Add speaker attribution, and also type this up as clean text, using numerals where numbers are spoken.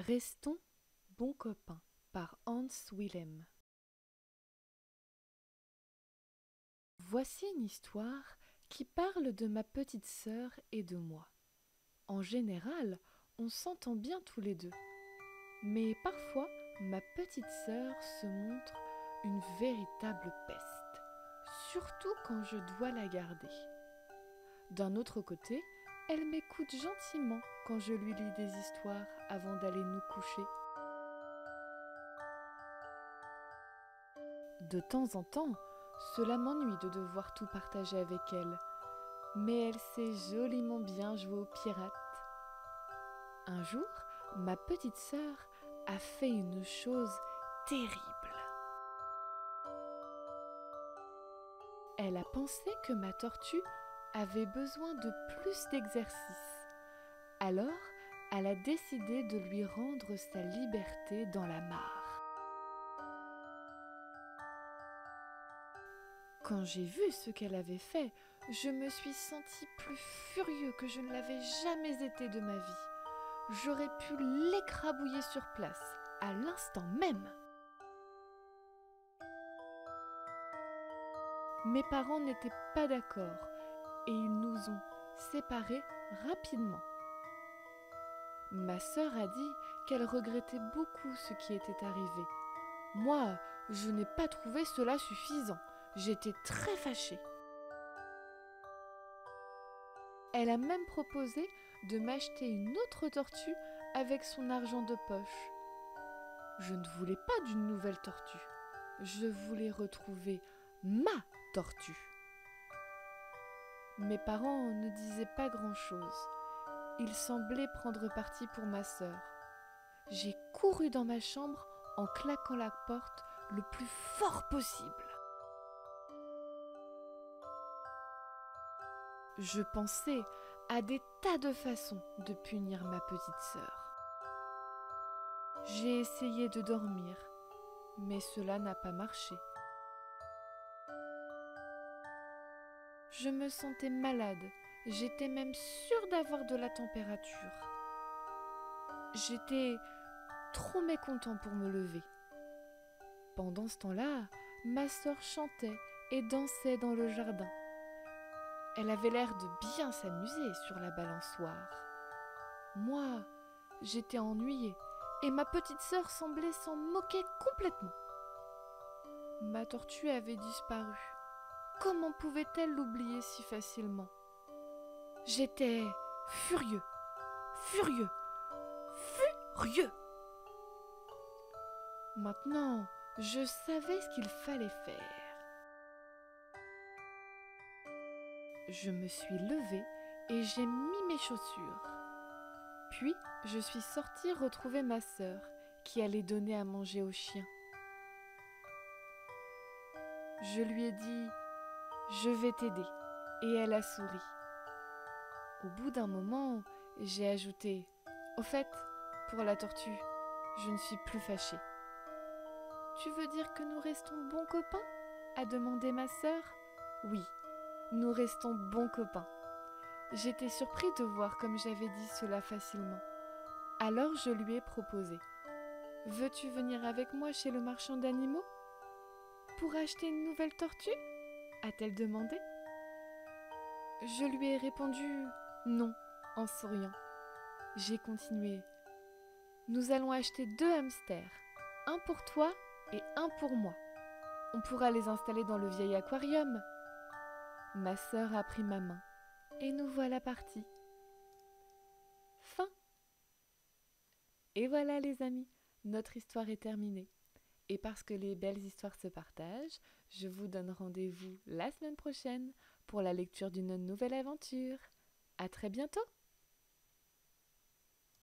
Speaker 1: Restons bons copains par Hans Willem. Voici une histoire qui parle de ma petite sœur et de moi. En général, on s'entend bien tous les deux. Mais parfois, ma petite sœur se montre une véritable peste, surtout quand je dois la garder. D'un autre côté, elle m'écoute gentiment quand je lui lis des histoires avant d'aller nous coucher. De temps en temps, cela m'ennuie de devoir tout partager avec elle, mais elle sait joliment bien jouer aux pirates. Un jour, ma petite sœur a fait une chose terrible. Elle a pensé que ma tortue avait besoin de plus d'exercice. Alors, elle a décidé de lui rendre sa liberté dans la mare. Quand j'ai vu ce qu'elle avait fait, je me suis sentie plus furieux que je ne l'avais jamais été de ma vie. J'aurais pu l'écrabouiller sur place, à l'instant même. Mes parents n'étaient pas d'accord et ils nous ont séparés rapidement. Ma sœur a dit qu'elle regrettait beaucoup ce qui était arrivé. Moi, je n'ai pas trouvé cela suffisant. J'étais très fâchée. Elle a même proposé de m'acheter une autre tortue avec son argent de poche. Je ne voulais pas d'une nouvelle tortue. Je voulais retrouver ma tortue. Mes parents ne disaient pas grand-chose. Ils semblaient prendre parti pour ma sœur. J'ai couru dans ma chambre en claquant la porte le plus fort possible. Je pensais à des tas de façons de punir ma petite sœur. J'ai essayé de dormir, mais cela n'a pas marché. Je me sentais malade, j'étais même sûre d'avoir de la température. J'étais trop mécontent pour me lever. Pendant ce temps-là, ma sœur chantait et dansait dans le jardin. Elle avait l'air de bien s'amuser sur la balançoire. Moi, j'étais ennuyée et ma petite sœur semblait s'en moquer complètement. Ma tortue avait disparu. Comment pouvait-elle l'oublier si facilement? J'étais furieux, furieux, furieux. Maintenant, je savais ce qu'il fallait faire. Je me suis levée et j'ai mis mes chaussures. Puis, je suis sortie retrouver ma sœur, qui allait donner à manger aux chiens. Je lui ai dit « Je vais t'aider » et elle a souri. Au bout d'un moment, j'ai ajouté « Au fait, pour la tortue, je ne suis plus fâchée. » « Tu veux dire que nous restons bons copains ?» a demandé ma sœur. « Oui, nous restons bons copains. » J'étais surpris de voir comme j'avais dit cela facilement. Alors je lui ai proposé. « Veux-tu venir avec moi chez le marchand d'animaux ? » « Pour acheter une nouvelle tortue ?» a-t-elle demandé. Je lui ai répondu « Non » en souriant. J'ai continué. « Nous allons acheter 2 hamsters, un pour toi et un pour moi. On pourra les installer dans le vieil aquarium. » Ma sœur a pris ma main et nous voilà partis. Fin. Et voilà les amis, notre histoire est terminée. Et parce que les belles histoires se partagent, je vous donne rendez-vous la semaine prochaine pour la lecture d'une nouvelle aventure. À très bientôt!